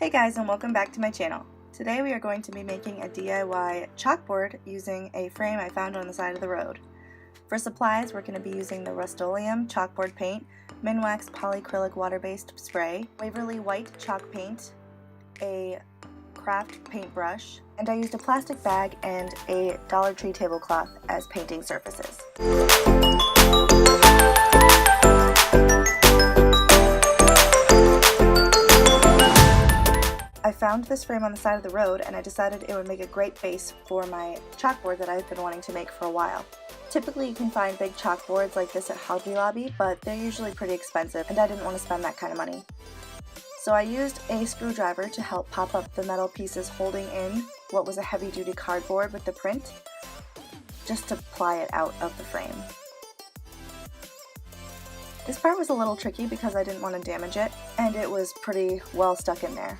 Hey guys, and welcome back to my channel. Today we are going to be making a DIY chalkboard using a frame I found on the side of the road. For supplies, we're going to be using the Rust-Oleum chalkboard paint, Minwax Polycrylic water-based spray, Waverly white chalk paint, a craft paintbrush, and I used a plastic bag and a Dollar Tree tablecloth as painting surfaces. I found this frame on the side of the road and I decided it would make a great base for my chalkboard that I've been wanting to make for a while. Typically you can find big chalkboards like this at Hobby Lobby, but they're usually pretty expensive and I didn't want to spend that kind of money. So I used a screwdriver to help pop up the metal pieces holding in what was a heavy-duty cardboard with the print, just to pry it out of the frame. This part was a little tricky because I didn't want to damage it, and it was pretty well stuck in there.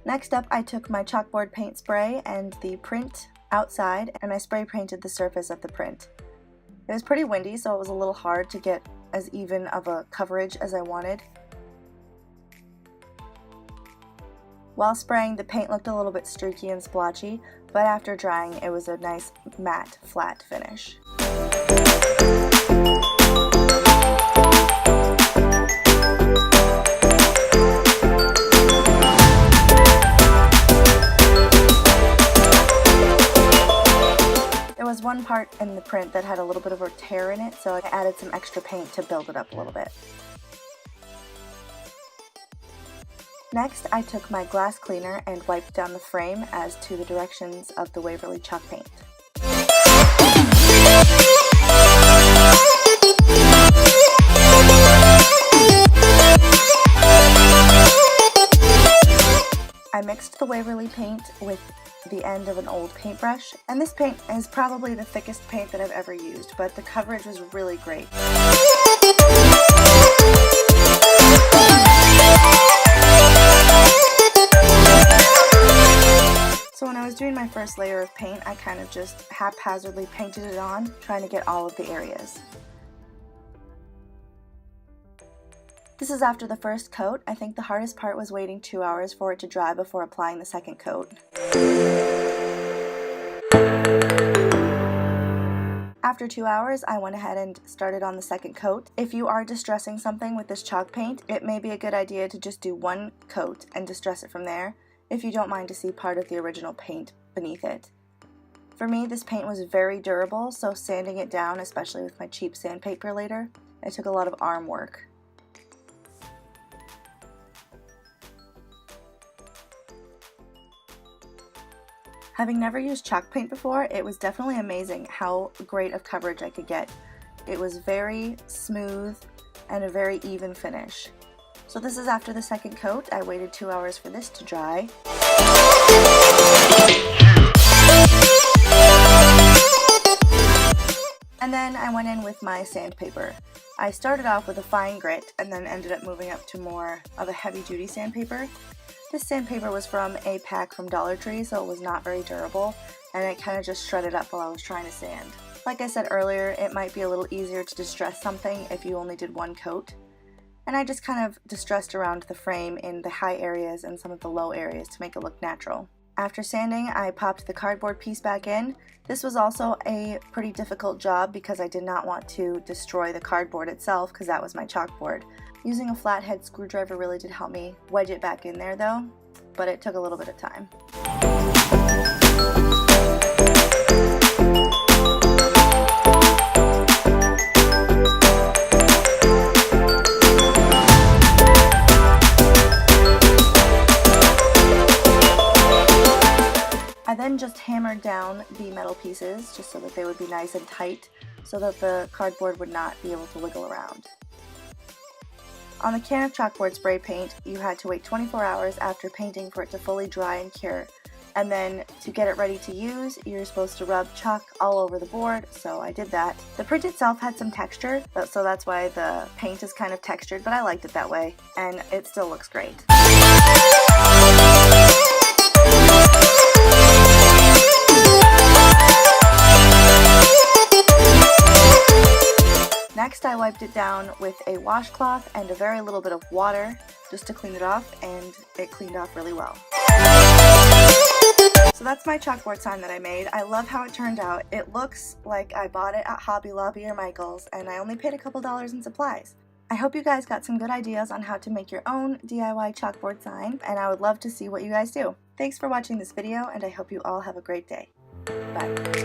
Next up, I took my chalkboard paint spray and the print outside, and I spray painted the surface of the print. It was pretty windy, so it was a little hard to get as even of a coverage as I wanted. While spraying, the paint looked a little bit streaky and splotchy, but after drying, it was a nice matte, flat finish. There was one part in the print that had a little bit of a tear in it, so I added some extra paint to build it up a little bit. Next, I took my glass cleaner and wiped down the frame as to the directions of the Waverly chalk paint. I mixed the Waverly paint with the end of an old paintbrush, and this paint is probably the thickest paint that I've ever used, but the coverage was really great. So when I was doing my first layer of paint, I kind of just haphazardly painted it on, trying to get all of the areas. This is after the first coat. I think the hardest part was waiting 2 hours for it to dry before applying the second coat. After 2 hours, I went ahead and started on the second coat. If you are distressing something with this chalk paint, it may be a good idea to just do one coat and distress it from there, if you don't mind to see part of the original paint beneath it. For me, this paint was very durable, so sanding it down, especially with my cheap sandpaper later, it took a lot of arm work. Having never used chalk paint before, it was definitely amazing how great of coverage I could get. It was very smooth and a very even finish. So this is after the second coat. I waited 2 hours for this to dry. And then I went in with my sandpaper. I started off with a fine grit and then ended up moving up to more of a heavy-duty sandpaper. This sandpaper was from a pack from Dollar Tree, so it was not very durable, and it kind of just shredded up while I was trying to sand. Like I said earlier, it might be a little easier to distress something if you only did one coat. And I just kind of distressed around the frame in the high areas and some of the low areas to make it look natural. After sanding, I popped the cardboard piece back in. This was also a pretty difficult job because I did not want to destroy the cardboard itself because that was my chalkboard. Using a flathead screwdriver really did help me wedge it back in there though, but it took a little bit of time. I then just hammered down the metal pieces just so that they would be nice and tight so that the cardboard would not be able to wiggle around. On the can of chalkboard spray paint, you had to wait 24 hours after painting for it to fully dry and cure. And then to get it ready to use, you're supposed to rub chalk all over the board, so I did that. The print itself had some texture, so that's why the paint is kind of textured, but I liked it that way, and it still looks great. Next, I wiped it down with a washcloth and a very little bit of water just to clean it off, and it cleaned off really well. So that's my chalkboard sign that I made. I love how it turned out. It looks like I bought it at Hobby Lobby or Michael's, and I only paid a couple dollars in supplies. I hope you guys got some good ideas on how to make your own DIY chalkboard sign, and I would love to see what you guys do. Thanks for watching this video, and I hope you all have a great day. Bye.